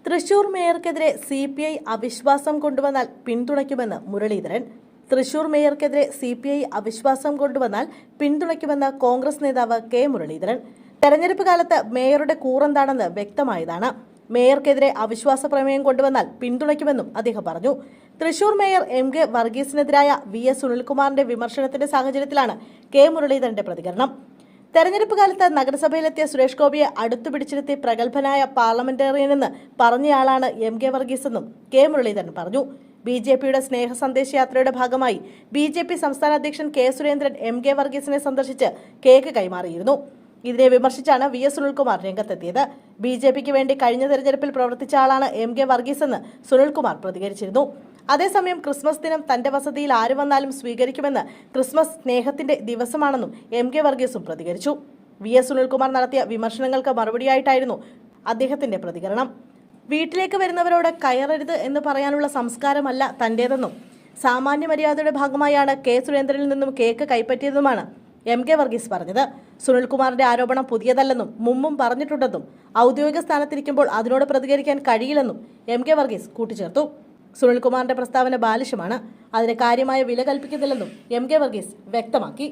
Thrissur മേയർക്കെതിരെ CPI അവിശ്വാസം കൊണ്ടുവന്നാൽ പിന്തുണയ്ക്കുമെന്ന് Muraleedharan. Thrissur മേയർക്കെതിരെ CPI അവിശ്വാസം കൊണ്ടുവന്നാൽ പിന്തുണയ്ക്കുമെന്ന് കോൺഗ്രസ് നേതാവ് കെ മുരളീധരൻ. തെരഞ്ഞെടുപ്പ് കാലത്ത് മേയറുടെ കൂറെന്താണെന്ന് വ്യക്തമായതാണ്. മേയർക്കെതിരെ അവിശ്വാസ പ്രമേയം കൊണ്ടുവന്നാൽ പിന്തുണയ്ക്കുമെന്നും അദ്ദേഹം പറഞ്ഞു. തൃശൂർ മേയർ MK വർഗീസിനെതിരായ VS സുനിൽകുമാറിന്റെ വിമർശനത്തിന്റെ സാഹചര്യത്തിലാണ് കെ മുരളീധരന്റെ പ്രതികരണം. തെരഞ്ഞെടുപ്പ് കാലത്ത് നഗരസഭയിലെത്തിയ സുരേഷ് ഗോപിയെ അടുത്തു പിടിച്ചിരുത്തി പ്രഗത്ഭനായ പാർലമെന്റേറിയനെന്ന് പറഞ്ഞയാളാണ് MK വർഗീസ് എന്നും കെ മുരളീധരൻ പറഞ്ഞു. BJPയുടെ സ്നേഹ സന്ദേശ യാത്രയുടെ ഭാഗമായി BJP സംസ്ഥാന അധ്യക്ഷൻ കെ സുരേന്ദ്രൻ MK വർഗീസിനെ സന്ദർശിച്ച് കേക്ക് കൈമാറിയിരുന്നു. ഇതിനെ വിമർശിച്ചാണ് VS സുനിൽകുമാർ രംഗത്തെത്തിയത്. BJPക്ക് വേണ്ടി കഴിഞ്ഞ തെരഞ്ഞെടുപ്പിൽ പ്രവർത്തിച്ച ആളാണ് MK വർഗീസ് എന്ന് സുനിൽകുമാർ പ്രതികരിച്ചിരുന്നു. അതേസമയം ക്രിസ്മസ് ദിനം തന്റെ വസതിയിൽ ആര് വന്നാലും സ്വീകരിക്കുമെന്ന്, ക്രിസ്മസ് സ്നേഹത്തിന്റെ ദിവസമാണെന്നും MK വർഗീസും പ്രതികരിച്ചു. VS സുനിൽകുമാർ നടത്തിയ വിമർശനങ്ങൾക്ക് മറുപടിയായിട്ടായിരുന്നു അദ്ദേഹത്തിന്റെ പ്രതികരണം. വീട്ടിലേക്ക് വരുന്നവരോട് കയറരുത് എന്ന് പറയാനുള്ള സംസ്കാരമല്ല തന്റേതെന്നും സാമാന്യ മര്യാദയുടെ ഭാഗമായാണ് കെ സുരേന്ദ്രനിൽ നിന്നും കേക്ക് കൈപ്പറ്റിയതുമാണ് MK വർഗീസ് പറഞ്ഞത്. സുനിൽകുമാറിന്റെ ആരോപണം പുതിയതല്ലെന്നും മുമ്പും പറഞ്ഞിട്ടുണ്ടെന്നും ഔദ്യോഗിക സ്ഥാനത്തിരിക്കുമ്പോൾ അതിനോട് പ്രതികരിക്കാൻ കഴിയില്ലെന്നും MK വർഗീസ് കൂട്ടിച്ചേർത്തു. സുനിൽകുമാറിന്റെ പ്രസ്താവന ബാലിശമാണ്, അതിന് കാര്യമായ വില കൽപ്പിക്കുന്നില്ലെന്നും MK വർഗീസ് വ്യക്തമാക്കി.